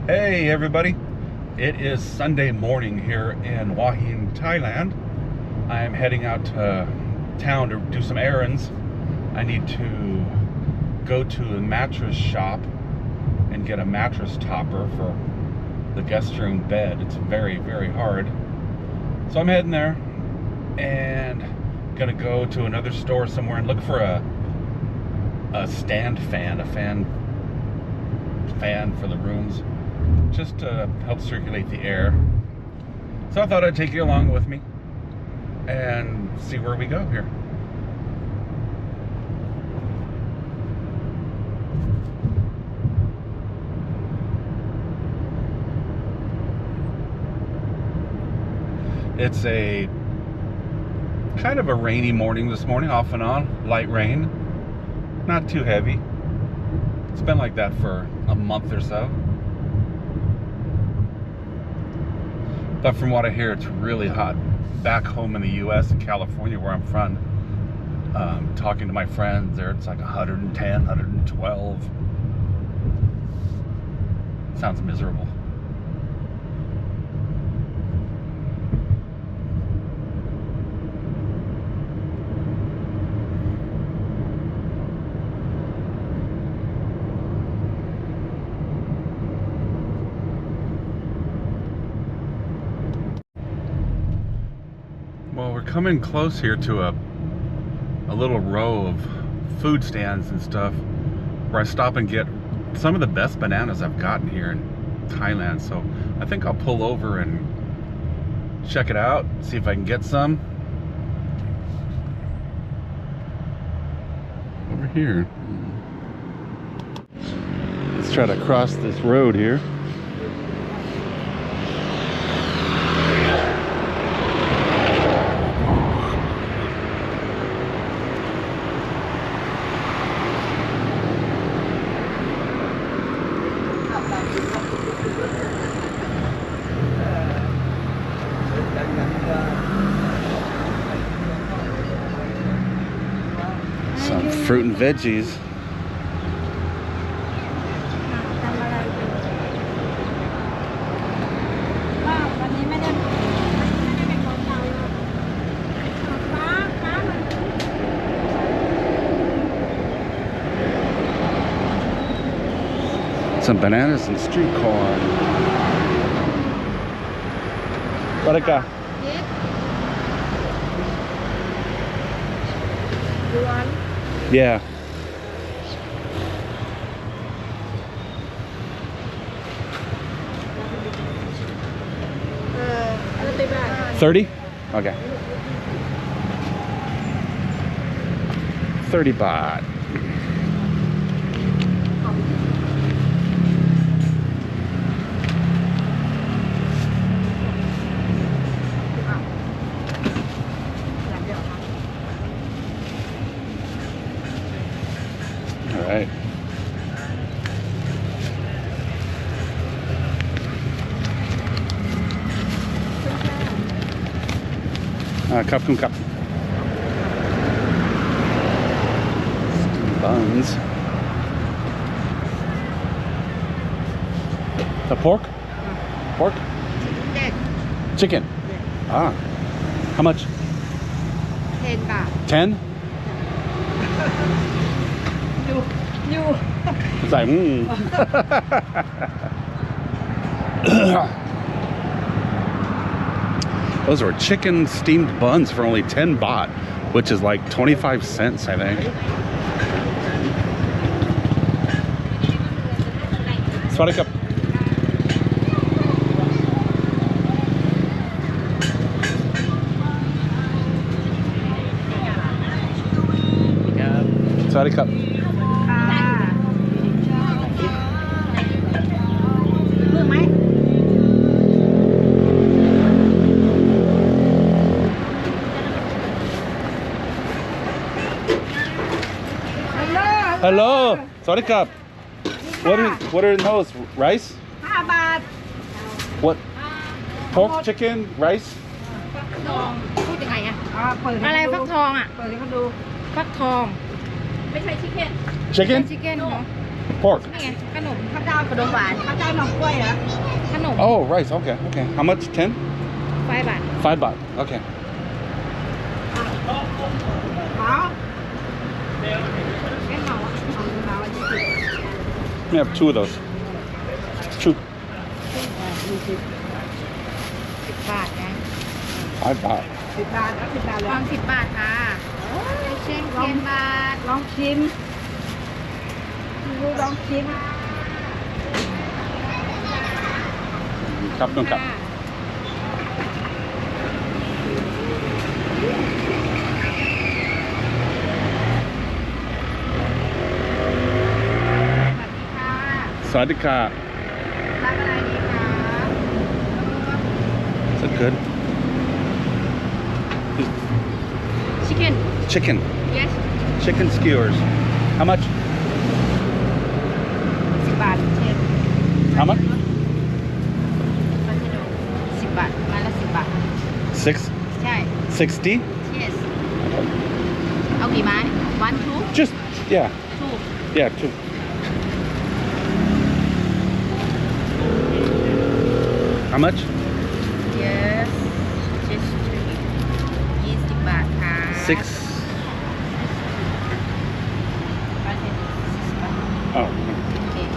Hey everybody, it is Sunday morning here in Hua Hin, Thailand. I'm heading out to town to do some errands. I need to go to a mattress shop and get a mattress topper for the guest room bed. It's very, very hard. So I'm heading there and gonna go to another store somewhere and look for a stand fan, a fan for the rooms, just to help circulate the air. So I thought I'd take you along with me and see where we go here. It's a kind of a rainy morning this morning, off and on, light rain, not too heavy. It's been like that for a month or so. But from what I hear, it's really hot back home in the US, in California, where I'm from. Talking to my friends there, it's like 110, 112. Sounds miserable. Well, we're coming close here to a little row of food stands and stuff where I stop and get some of the best bananas I've gotten here in Thailand. So I think I'll pull over and check it out, see if I can get some. Over here. Let's try to cross this road here. Some fruit and veggies. Some bananas and street corn. Baraka. Yeah. $30? Okay. 30 baht. All right. Cup. Buns. The pork? Pork? Chicken. Ah. How much? 10 baht. 10? It's like, Those were chicken steamed buns for only 10 baht, which is like 25 cents, I think. Swadikap. Swadikap. Hello. Swadikap. What are in those? Rice? 5 บาท What? Pork, chicken, rice? ทองพูดยังไงอะอะไรฟักทองอะเปิดให้เขาดูฟักทองไม่ใช่ชิคเก้น Chicken? ชิคเก้นเนาะ Pork. นี่ไงขนม ข้าวเจ้าขนมหวานข้าวเจ้าหน่อกล้วยเหรอ ขนม Oh, rice. Okay, okay. How much? 10? 5 บาท 5 baht. Okay. อ๋อ ไม่เหมาอ่ะ เอา20 We have 2 of those. 2. 10 บาทนะ 5 baht. 10 บาทเอา10 บาทเล ลอย ง10 บาทค่ะเช่นเทียนบาท ลองชิมดูลองชิม ครับนุ่นครับ สวัสดีค่ะ สวัสดีค่ะ รับอะไรดีคะ Is that good? Chicken Chicken. yes Chicken skewers. How much? 10 บาทเชฟ How much? มาให้ดู10 บาทไมาละ10 บาท 6. ใช่ 60? yes เอากี่ไม้ one two Just, yeah. two Yeah, 2. How much? yes just 20 บาทค่ะ 6. Oh. Okay.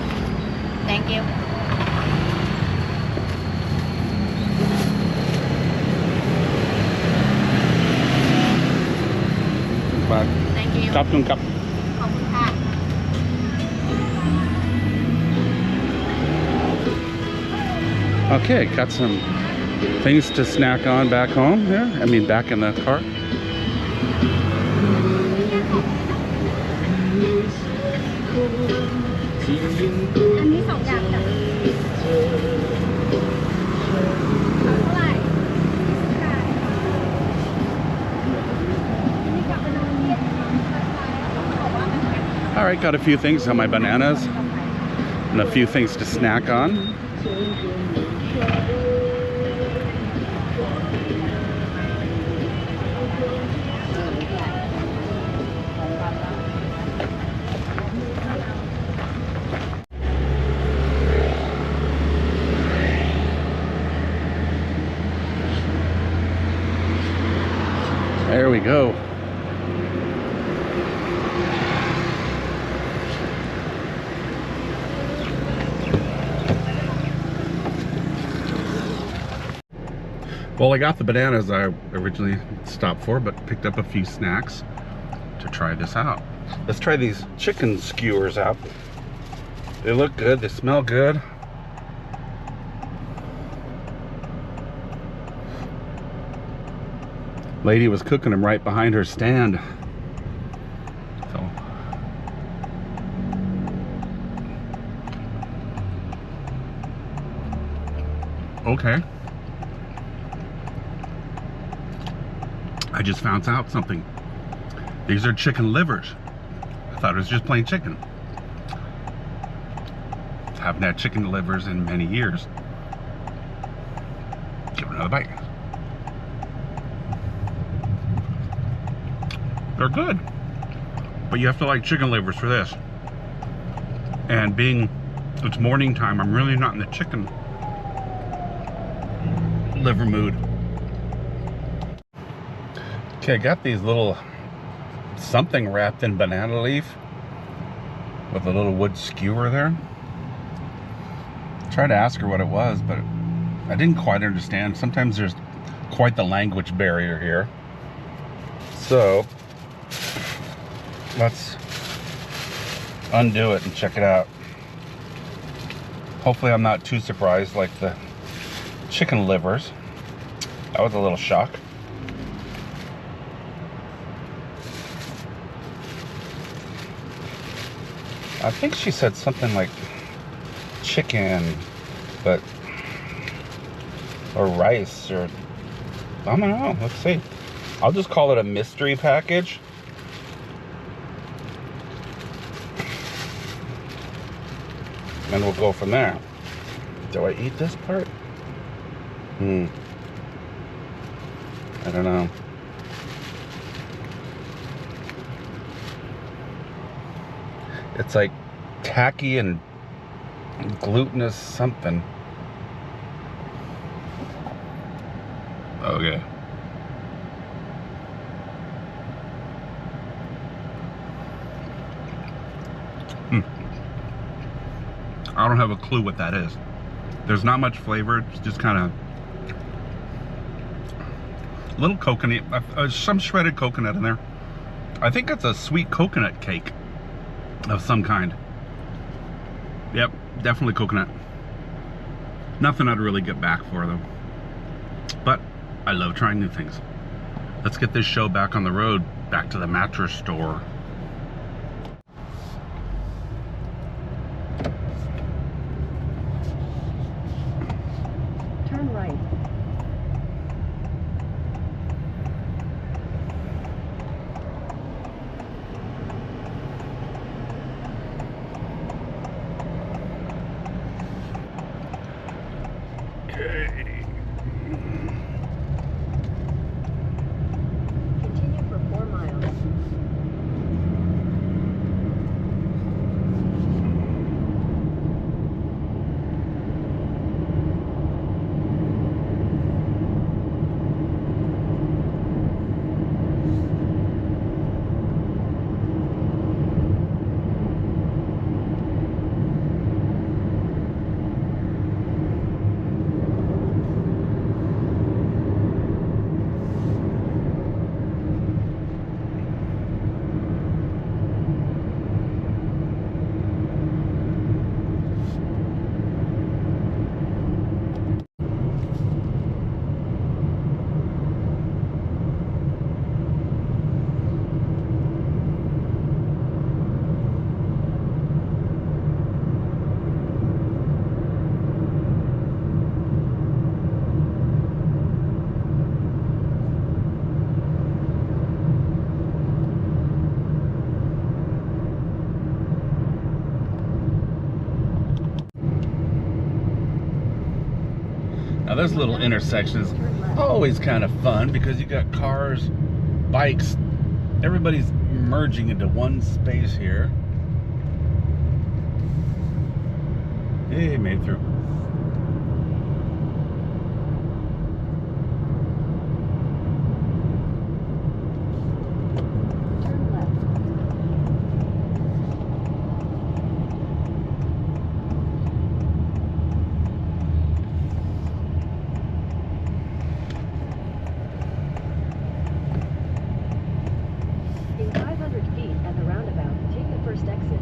Thank you. Baht. Thank you. ครับนุ่นครับ ขอบคุณค่ะ Okay, got some things to snack on back home here. I mean, back in the car. อันนี้2 อย่างจ้ะเอาเท่าไหร่ค่ะอันนี้กลับไปนอนเรียนบอกว่ามันเป็น All right, got a few things on my bananas and a few things to snack on. There we go. Well, I got the bananas I originally stopped for, but picked up a few snacks to try this out. Let's try these chicken skewers out. They look good, they smell good. Lady was cooking them right behind her stand. So okay. I just found out something. These are chicken livers. I thought it was just plain chicken. Haven't had chicken livers in many years. Give it another bite. They're good, but you have to like chicken livers for this. And being it's morning time, I'm really not in the chicken liver mood. Okay, I got these little something wrapped in banana leaf with a little wood skewer there. Tried to ask her what it was, but I didn't quite understand. Sometimes there's quite the language barrier here. So let's undo it and check it out. Hopefully I'm not too surprised like the chicken livers. That was a little shock. I think she said something like chicken, but or rice, or I don't know. Let's see. I'll just call it a mystery package. And we'll go from there. Do I eat this part? I don't know. It's like tacky and glutinous something. Okay. I don't have a clue what that is. There's not much flavor. It's just kind of a little coconut, some shredded coconut in there. I think it's a sweet coconut cake of some kind. Yep, definitely coconut. Nothing I'd really get back for though. But I love trying new things. Let's get this show back on the road, back to the mattress store. Turn right. Okay. Continue for 4 miles. Now those little intersections always kind of fun because you got cars, bikes, everybody's merging into one space here. Hey, made it through. Turn left. In 500 feet at the roundabout, take the first exit.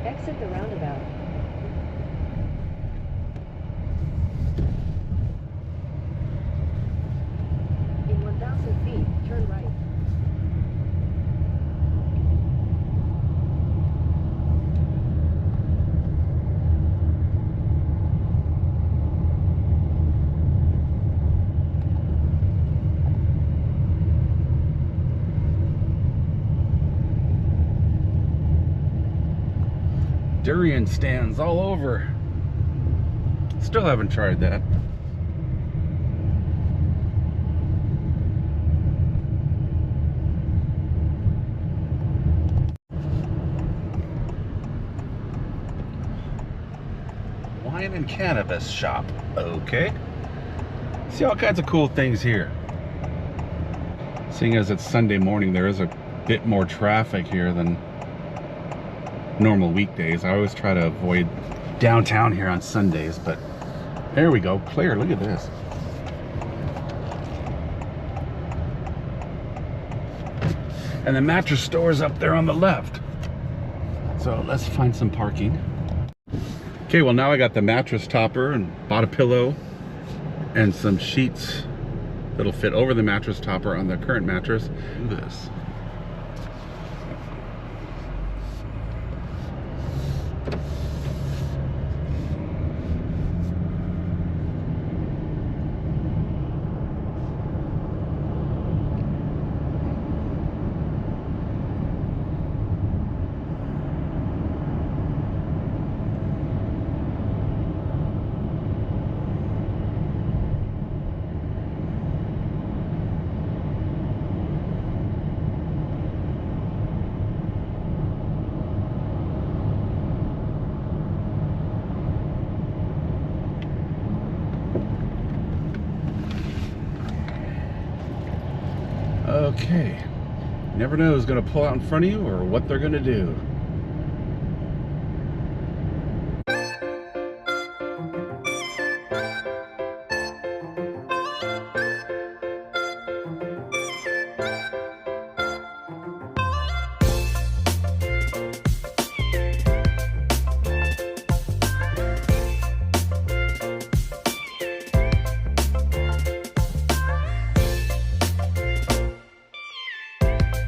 Exit the roundabout. In 1,000 feet, turn right. Durian stands all over. Still haven't tried that. Wine and cannabis shop. Okay. See all kinds of cool things here. Seeing as it's Sunday morning, there is a bit more traffic here than normal weekdays. I always try to avoid downtown here on Sundays, but there we go, clear. Look at this. And the mattress store is up there on the left. So let's find some parking. Okay, well now I got the mattress topper and bought a pillow and some sheets that'll fit over the mattress topper on the current mattress. Look at this. Okay. You never know who's going to pull out in front of you or what they're going to do.